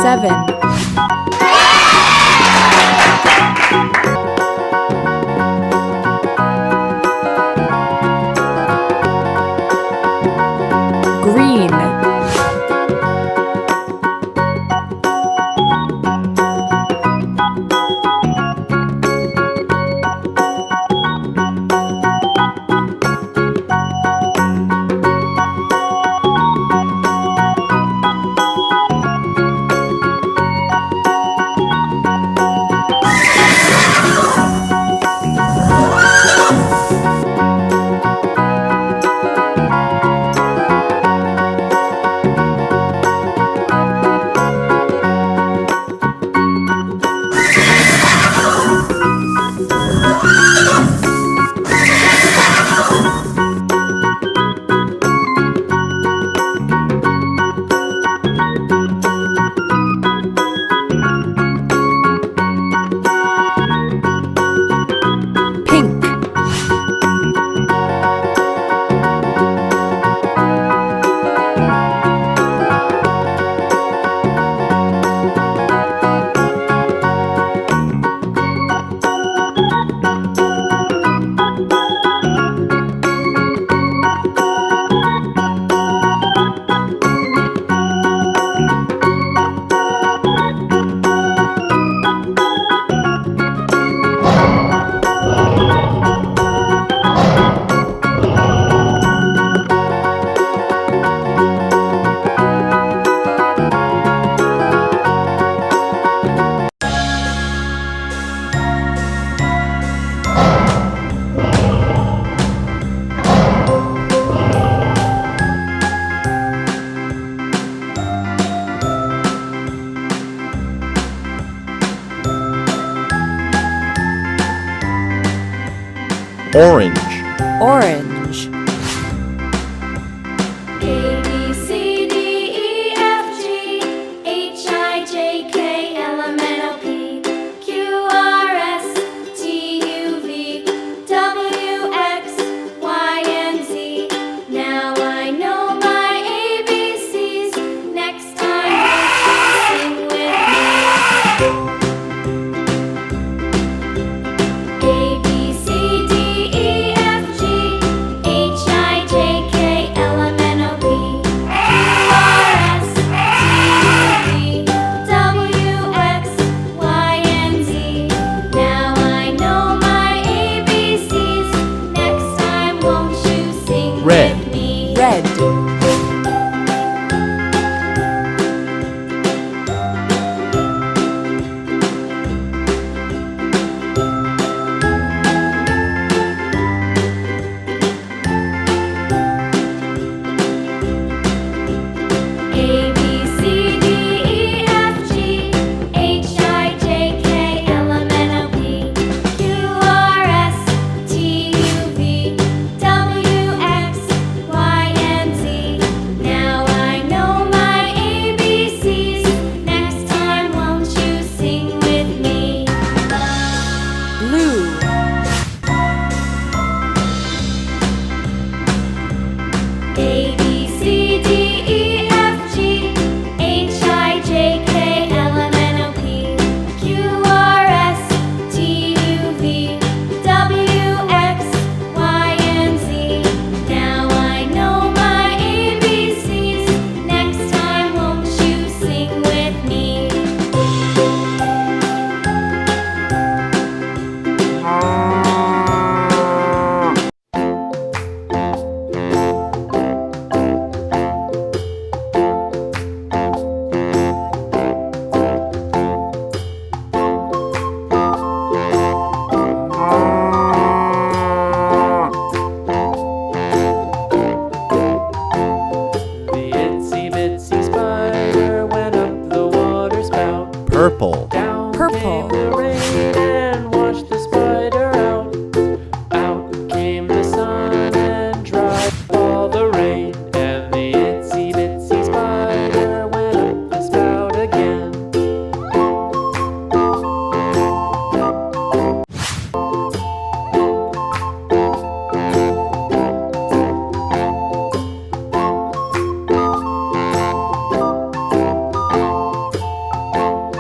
7. Green. Pink. Orange. Orange. A, B, C, D, E, F, G, H, I, J, K, L, M, N, O, P, Q, R, S, T, U, V, W, X, Y, and Z. Now I know my ABCs. Next time won't you sing with me? A, B, C, D, E, F, G, H, I, J, K, L, M, N, O, P, Q, R, S, T, U, V, W, X, Y, and Z. Now I know my ABCs. Next time won't you sing Red. with me? Red. A, B, C, D, E, F, G, H, I, J, K, L, M, N, O, P, Q, R, S, T, U, V, W, X, Y, and Z. Now I know my ABCs. Next time won't you sing with me? Blue. A, B, C, D, E, F, G, H, I, J, K, L, M, N, O, P, Q, R, S, T, U, V, W, X, Y, and Z. Now I know my ABCs. Next time won't you sing with me? The itsy bitsy spider went up the water spout. Purple.